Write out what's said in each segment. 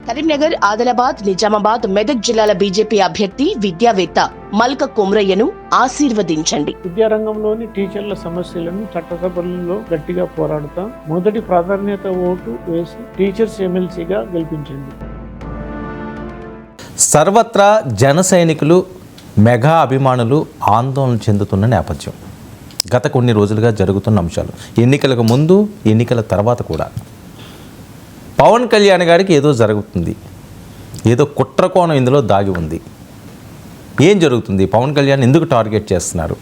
కరీంనగర్, ఆదిలాబాద్, నిజామాబాద్, మెదక్ జిల్లాల బీజేపీ అభ్యర్థి విద్యావేత్త మల్క కొమ్రయ్యను ఆశీర్వదించండి. విద్యారంగంలోని టీచర్ల సమస్యలను చట్టసభల్లో గట్టిగా పోరాడుతాం. మొదటి ప్రాధాన్యత ఓటు వేసి టీచర్స్ ఎమ్మెల్సీగా గెలిపించండి. సర్వత్రా జన సైనికులు, మెగా అభిమానులు ఆందోళన చెందుతున్న నేపథ్యం గత కొన్ని రోజులుగా జరుగుతున్న అంశాలు, ఎన్నికలకు ముందు, ఎన్నికల తర్వాత కూడా పవన్ కళ్యాణ్ గారికి ఏదో జరుగుతుంది, ఏదో కుట్రకోణం ఇందులో దాగి ఉంది. ఏం జరుగుతుంది? పవన్ కళ్యాణ్ ఎందుకు టార్గెట్ చేస్తున్నారు?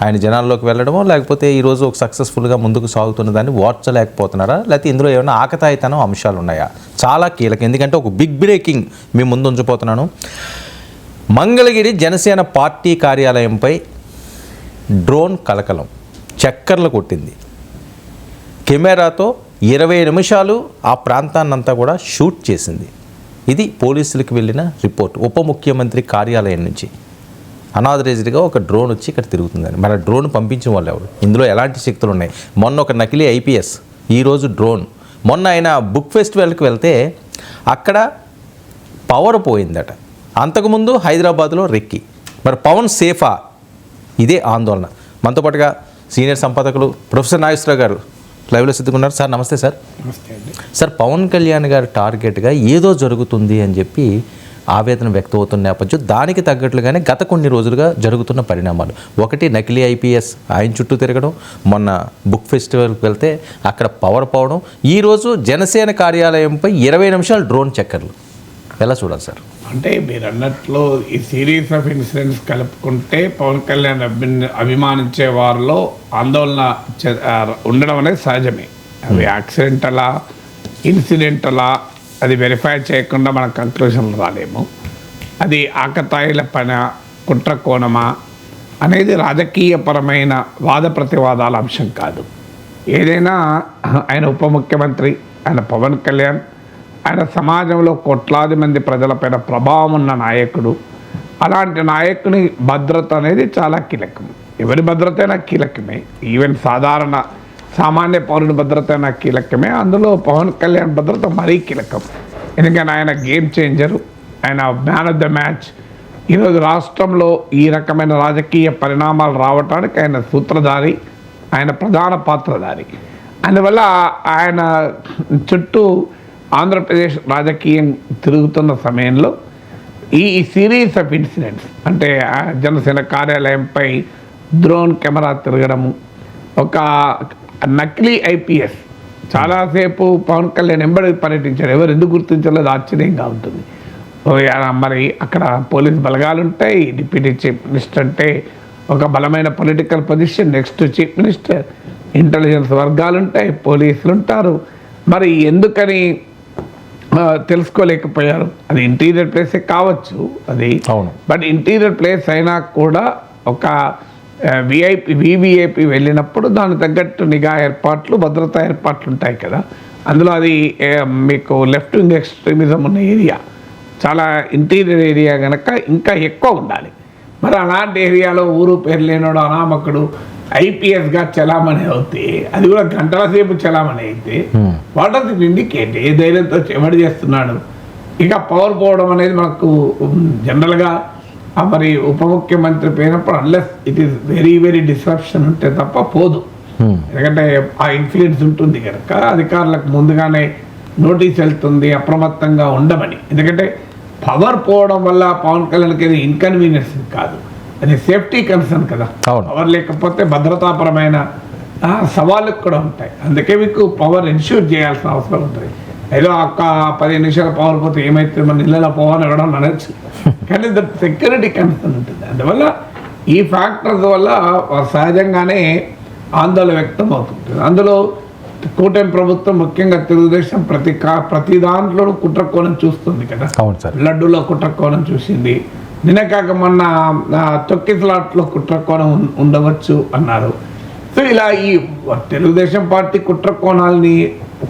ఆయన జనాల్లోకి వెళ్ళడమో, లేకపోతే ఈరోజు ఒక సక్సెస్ఫుల్గా ముందుకు సాగుతున్న దాన్ని ఓర్చలేకపోతున్నారా, లేకపోతే ఇందులో ఏమైనా ఆకతాయితనం అంశాలు ఉన్నాయా? చాలా కీలకం, ఎందుకంటే ఒక బిగ్ బ్రేకింగ్ మీ ముందు ఉంచిపోతున్నాను. మంగళగిరి జనసేన పార్టీ కార్యాలయంపై డ్రోన్ కలకలం చక్కర్లు కొట్టింది. కెమెరాతో 20 నిమిషాలు ఆ ప్రాంతాన్నంతా కూడా షూట్ చేసింది. ఇది పోలీసులకు వెళ్ళిన రిపోర్ట్. ఉప ముఖ్యమంత్రి కార్యాలయం నుంచి అనాథరైజ్డ్గా ఒక డ్రోన్ వచ్చి ఇక్కడ తిరుగుతుందని. మరి డ్రోన్ పంపించిన వాళ్ళు ఎవరు? ఇందులో ఎలాంటి శక్తులు ఉన్నాయి? మొన్న ఒక నకిలీ ఐపీఎస్, ఈరోజు డ్రోన్. మొన్న ఆయన బుక్ ఫెస్టివల్కి వెళ్తే అక్కడ పవర్ పోయిందట. అంతకుముందు హైదరాబాద్లో రెక్కి. మరి పవన్ సేఫా? ఇదే ఆందోళన. మనతో పాటుగా సీనియర్ సంపాదకులు ప్రొఫెసర్ నాగేశ్వరరావు గారు లైవ్లో సిద్ధుకున్నారు. సార్ నమస్తే. సార్ నమస్తే అండి. సార్, పవన్ కళ్యాణ్ గారి టార్గెట్గా ఏదో జరుగుతుంది అని చెప్పి ఆవేదన వ్యక్తం అవుతున్న నేపథ్యం, దానికి తగ్గట్లుగానే గత కొన్ని రోజులుగా జరుగుతున్న పరిణామాలు. ఒకటి నకిలీ ఐపీఎస్ ఆయన చుట్టూ తిరగడం, మొన్న బుక్ ఫెస్టివల్కి వెళ్తే అక్కడ పవర్ పోవడం, ఈరోజు జనసేన కార్యాలయంపై 20 నిమిషాలు డ్రోన్ చక్కర్లు. ఎలా చూడాలి సార్? అంటే మీరు అన్నట్లు ఈ సిరీస్ ఆఫ్ ఇన్సిడెంట్స్ కలుపుకుంటే పవన్ కళ్యాణ్ అభిమానించే వారిలో ఆందోళన ఉండడం అనేది సహజమే. అవి యాక్సిడెంటలా, ఇన్సిడెంటలా, అది వెరిఫై చేయకుండా మన కంక్లూషన్లు రాలేము. అది ఆకతాయిల పని, కుట్ర కోణమా అనేది రాజకీయపరమైన వాద ప్రతివాదాల అంశం కాదు. ఏదైనా ఆయన ఉప ముఖ్యమంత్రి, ఆయన పవన్ కళ్యాణ్, ఆయన సమాజంలో కోట్లాది మంది ప్రజలపైన ప్రభావం ఉన్న నాయకుడు. అలాంటి నాయకుని భద్రత అనేది చాలా కీలకం. ఎవరి భద్రత అయినా కీలకమే. ఈవెన్ సామాన్య పౌరుని భద్రత అయినా కీలకమే. అందులో పవన్ కళ్యాణ్ భద్రత మరీ కీలకం. ఎందుకంటే ఆయన గేమ్ చేంజరు, ఆయన మ్యాన్ ఆఫ్ ద మ్యాచ్. ఈరోజు రాష్ట్రంలో ఈ రకమైన రాజకీయ పరిణామాలు రావడానికి ఆయన సూత్రధారి, ఆయన ప్రధాన పాత్రధారి. అందువల్ల ఆయన చుట్టూ ఆంధ్రప్రదేశ్ రాజకీయం తిరుగుతున్న సమయంలో ఈ సిరీస్ ఆఫ్ ఇన్సిడెంట్స్, అంటే జనసేన కార్యాలయంపై డ్రోన్ కెమెరా తిరగడము, ఒక నకిలీ ఐపీఎస్ చాలాసేపు పవన్ కళ్యాణ్ ఎంబడి పర్యటించారు. ఎవరు ఎందుకు గుర్తించలేదు ఆశ్చర్యంగా ఉంటుంది. మరి అక్కడ పోలీస్ బలగాలు ఉంటాయి. డిప్యూటీ చీఫ్ మినిస్టర్ అంటే ఒక బలమైన political position, next chief minister, intelligence వర్గాలు ఉంటాయి, పోలీసులు ఉంటారు. మరి ఎందుకని తెలుసుకోలేకపోయారు? అది ఇంటీరియర్ ప్లేసే కావచ్చు అది, బట్ ఇంటీరియర్ ప్లేస్ అయినా కూడా ఒక వివిఐపి వెళ్ళినప్పుడు దానికి తగ్గట్టు నిఘా ఏర్పాట్లు, భద్రతా ఏర్పాట్లు ఉంటాయి కదా. అందులో అది మీకు లెఫ్ట్ వింగ్ ఎక్స్ట్రీమిజం ఉన్న ఏరియా, చాలా ఇంటీరియర్ ఏరియా కనుక ఇంకా ఎక్కువ ఉండాలి. మరి అలాంటి ఏరియాలో ఊరు పేరు లేనోడు, అనామకుడు ఐపీఎస్గా చలామణి అవుతే, అది కూడా గంటల సేపు చలామణి అయితే, వాట్ ఆర్ ది ఇండికేట్? ఏ ధైర్యంతో ఎవడు చేస్తున్నాడు? ఇక పవర్ పోవడం అనేది మనకు జనరల్గా మరి ఉప ముఖ్యమంత్రి పోయినప్పుడు unless it is very very disruption ఉంటే తప్ప పోదు. ఎందుకంటే ఆ ఇన్ఫ్లుయెన్స్ ఉంటుంది కనుక అధికారులకు ముందుగానే నోటీస్ వెళ్తుంది అప్రమత్తంగా ఉండమని. ఎందుకంటే పవర్ పోవడం వల్ల పవన్ కళ్యాణ్కి అది ఇన్కన్వీనియన్స్ కాదు, అది సేఫ్టీ కన్సర్న్ కదా. పవర్ లేకపోతే భద్రతాపరమైన సవాళ్ళు కూడా ఉంటాయి. అందుకే మీకు పవర్ ఎన్ష్యూర్ చేయాల్సిన అవసరం ఉంటుంది. ఏదో ఒక్క 15 నిమిషాలు పవర్ పోతే ఏమైతే మన ఇళ్ళలో పోవాలని ఎవడం అనొచ్చు, కానీ సెక్యూరిటీ కన్సర్న్ ఉంటుంది. అందువల్ల ఈ ఫ్యాక్టర్స్ వల్ల సహజంగానే ఆందోళన వ్యక్తం అవుతుంటుంది. అందులో కూటమి ప్రభుత్వం, ముఖ్యంగా తెలుగుదేశం ప్రతి దాంట్లో కుట్రకోణం చూస్తుంది కదా. లడ్డూలో కుట్రకోణం చూసింది, నిన్న కాక మొన్న తొక్కిసలాట్లో కుట్రకోణం ఉండవచ్చు అన్నారు. సో ఇలా ఈ తెలుగుదేశం పార్టీ కుట్రకోణాలని,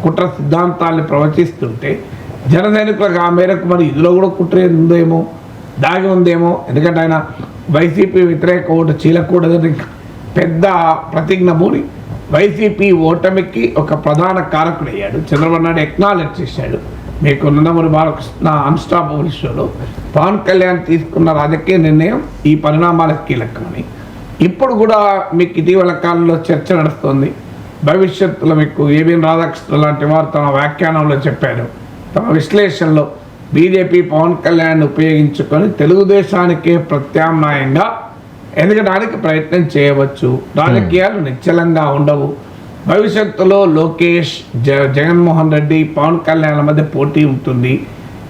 కుట్ర సిద్ధాంతాలని ప్రవచిస్తుంటే జన సైనికులకు ఆ మేరకు మరి ఇందులో కూడా కుట్ర ఉందేమో, దాగి ఉందేమో. ఎందుకంటే ఆయన వైసీపీ వ్యతిరేక ఓటు చీలకూడదని పెద్ద ప్రతిజ్ఞ పూని వైసీపీ ఓటమికి ఒక ప్రధాన కారకుడయ్యాడు. చంద్రబాబు నాయుడు ఎక్నాలెడ్జ్ చేశాడు. మీకు నందమూరి బాలకృష్ణ అన్స్టాపబుల్ షోలో పవన్ కళ్యాణ్ తీసుకున్న రాజకీయ నిర్ణయం ఈ పరిణామాలకు కీలకమని ఇప్పుడు కూడా మీకు ఇటీవల కాలంలో చర్చ నడుస్తుంది. భవిష్యత్తులో మీకు ఏబిఎన్ రాధాకృష్ణ లాంటి వారు తమ వ్యాఖ్యానంలో చెప్పారు, తమ విశ్లేషణలో బీజేపీ పవన్ కళ్యాణ్ ఉపయోగించుకొని తెలుగుదేశానికే ప్రత్యామ్నాయంగా ఎదగడానికి ప్రయత్నం చేయవచ్చు, రాజకీయాలు నిశ్చలంగా ఉండవు, భవిష్యత్తులో లోకేష్ జగన్మోహన్ రెడ్డి పవన్ కళ్యాణ్ మధ్య పోటీ ఉంటుంది.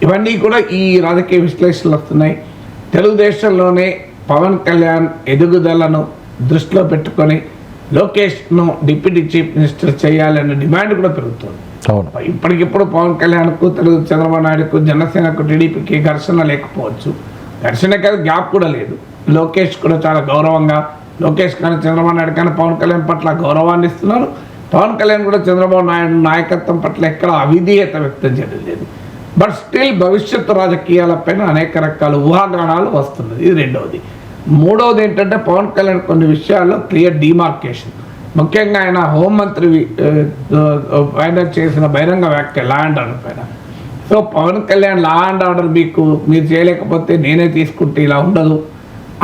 ఇవన్నీ కూడా ఈ రాజకీయ విశ్లేషణలు వస్తున్నాయి. తెలుగుదేశంలోనే పవన్ కళ్యాణ్ ఎదుగుదలను దృష్టిలో పెట్టుకొని లోకేష్ను డిప్యూటీ చీఫ్ మినిస్టర్ చేయాలనే డిమాండ్ కూడా పెరుగుతుంది. ఇప్పటికిప్పుడు పవన్ కళ్యాణ్కు చంద్రబాబు నాయుడుకు జనసేనకు టీడీపీకి ఘర్షణ లేకపోవచ్చు, ఘర్షణ కాదు గ్యాప్ కూడా లేదు. లోకేష్ కూడా చాలా గౌరవంగా లోకేష్ కానీ చంద్రబాబు నాయుడు కానీ పవన్ కళ్యాణ్ పట్ల గౌరవాన్ని ఇస్తున్నారు. పవన్ కళ్యాణ్ కూడా చంద్రబాబు నాయుడు నాయకత్వం పట్ల ఎక్కడ అవిధేయత వ్యక్తం చేయడం లేదు. బట్ స్టిల్ భవిష్యత్తు రాజకీయాలపైన అనేక రకాల ఊహాగానాలు వస్తున్నది. ఇది రెండవది. మూడవది ఏంటంటే పవన్ కళ్యాణ్ కొన్ని విషయాల్లో క్లియర్ డిమార్కేషన్, ముఖ్యంగా ఆయన హోంమంత్రి ఆయన చేసిన బహిరంగ వ్యాఖ్య లా అండ్ ఆర్డర్ పైన. So Pawan Kalyan law and order మీరు చేయలేకపోతే నేనే తీసుకుంటే ఇలా ఉండదు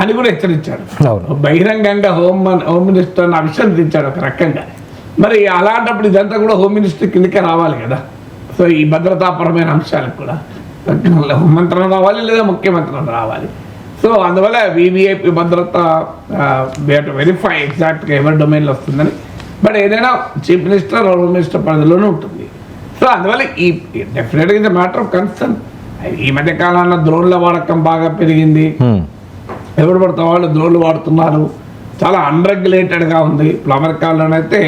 అని కూడా హెచ్చరించాడు. బహిరంగంగా హోమ్ మినిస్టర్ అభిశంసించాడు ఒక రకంగా. మరి అలాంటప్పుడు ఇదంతా కూడా హోమ్ మినిస్టర్ కిందకే రావాలి కదా. సో ఈ భద్రతాపరమైన అంశాలకు కూడా హోంమంత్రం రావాలి లేదా ముఖ్యమంత్రం రావాలి. సో అందువల్ల వివిఐపి భద్రత వెరిఫై ఎగ్జాక్ట్గా ఎవరి డొమైన్లో వస్తుందని. బట్ ఏదైనా చీఫ్ మినిస్టర్ హోమ్ మినిస్టర్ పరిధిలోనే ఉంటుంది. సో అందువల్ల ఈ డెఫినెట్గా ఇది మ్యాటర్ ఆఫ్ కన్సర్న్. ఈ మధ్య కాలంలో డ్రోన్ల వాడకం బాగా పెరిగింది. ఎవరు పడితే వాళ్ళు డ్రోన్లు వాడుతున్నారు. చాలా అన్రెగ్యులేటెడ్గా ఉంది. ఇప్పుడు అమెరికాలోనైతే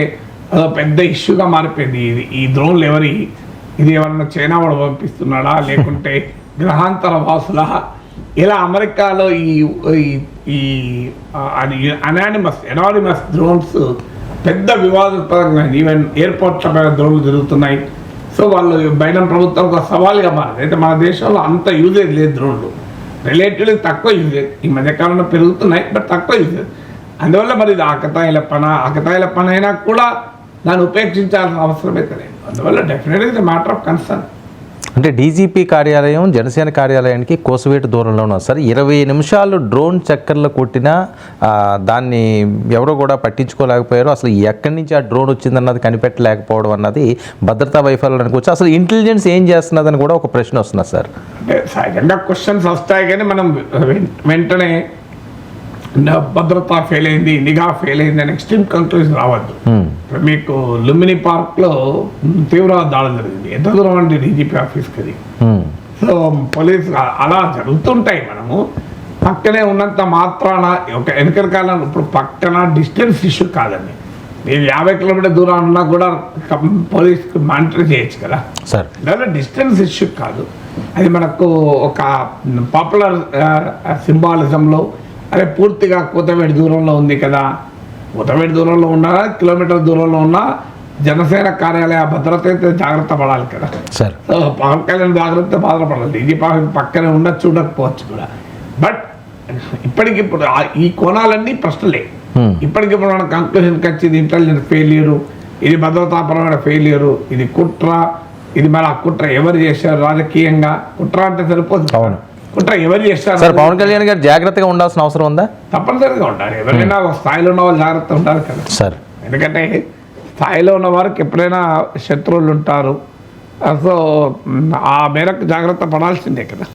అదో పెద్ద ఇష్యూగా మారిపోయింది. ఈ డ్రోన్లు ఇది ఎవరన్నా చైనా వాడు పంపిస్తున్నాడా లేకుంటే గ్రహాంతర వాసులా, ఇలా అమెరికాలో ఈ ఎనానిమస్ డ్రోన్స్ పెద్ద వివాదాస్పదంగా ఈవెన్ ఎయిర్పోర్ట్ల పైన డ్రోన్లు తిరుగుతున్నాయి. సో వాళ్ళు బైడెన్ ప్రభుత్వం ఒక సవాల్గా మారింది. అయితే మన దేశంలో అంత యూజేజ్ లేదు డ్రోన్లు, రిలేటివ్లీ తక్కువ యూజేజ్. ఈ మధ్యకాలంలో పెరుగుతున్నాయి బట్ తక్కువ యూజేజ్. అందువల్ల మరి ఇది ఆకతాయిల పని అయినా కూడా దాన్ని ఉపేక్షించాల్సిన అవసరం అయితే లేదు. అందువల్ల డెఫినెట్గా ఇది మ్యాటర్ ఆఫ్ కన్సర్న్. అంటే డీజీపీ కార్యాలయం జనసేన కార్యాలయానికి కోసవేటు దూరంలో ఉన్నారు సార్. 20 నిమిషాలు డ్రోన్ చక్కర్లు కొట్టినా దాన్ని ఎవరో కూడా పట్టించుకోలేకపోయారు. అసలు ఎక్కడి నుంచి ఆ డ్రోన్ వచ్చిందన్నది కనిపెట్టలేకపోవడం అన్నది భద్రతా వైఫల్యం అనుకోవచ్చు. అసలు ఇంటెలిజెన్స్ ఏం చేస్తున్నదని కూడా ఒక ప్రశ్న వస్తున్నది సార్. అంటే సహజంగా క్వశ్చన్స్ వస్తాయి కానీ మనం వెంటనే భద్రత ఫెయిల్ అయింది, నిఘా ఫెయిల్ అయింది అని ఎక్స్ట్రీమ్ కంక్లూజన్ రావద్దు. మీకు లుంబిని పార్క్లో తీవ్రవాద దాడులు జరిగింది. ఎంత దూరం అండి డీజీపీ ఆఫీస్కి అది. సో పోలీసు అలా జరుగుతుంటాయి. మనము పక్కనే ఉన్నంత మాత్రాన ఒక వెనకల కాలం ఇప్పుడు పక్కన డిస్టెన్స్ ఇష్యూ కాదండి. మీరు 50 కిలోమీటర్ దూరం ఉన్నా కూడా పోలీస్కి మానిటర్ చేయొచ్చు కదా సార్. దానిలో డిస్టెన్స్ ఇష్యూ కాదు. అది మనకు ఒక పాపులర్ సింబాలిజంలో అదే పూర్తిగా కూతవేడి దూరంలో ఉంది కదా. కూతవేడి దూరంలో ఉన్నా కిలోమీటర్ దూరంలో ఉన్నా జనసేన కార్యాలయ భద్రత అయితే జాగ్రత్త పడాలి కదా సార్. సో పవన్ కళ్యాణ్ జాగ్రత్త బాధపడాలి. డీజీపీ పక్కనే ఉండదు, చూడకపోవచ్చు కూడా. బట్ ఇప్పటికిప్పుడు ఈ కోణాలన్నీ ప్రశ్నలే. ఇప్పటికిప్పుడు మన కంక్లూషన్కి వచ్చింది ఇంటెలిజెన్స్ ఫెయిల్యూరు, ఇది భద్రతాపరమైన ఫెయిల్యూరు, ఇది కుట్ర, ఇది మరి ఆ కుట్ర ఎవరు చేశారు రాజకీయంగా. కుట్ర అంటే సరిపోతుంది, కుట్ర ఎవరు చేస్తారు. సార్ పవన్ కళ్యాణ్ గారు జాగ్రత్తగా ఉండాల్సిన అవసరం ఉందా? తప్పనిసరిగా ఉండాలి. ఎవరైనా ఒక స్థాయిలో ఉన్న వాళ్ళు జాగ్రత్త ఉండాలి కదా సార్. ఎందుకంటే స్థాయిలో ఉన్న వారికి ఎప్పుడైనా శత్రువులు ఉంటారు. సో ఆ మేరకు జాగ్రత్త పడాల్సిందే కదా.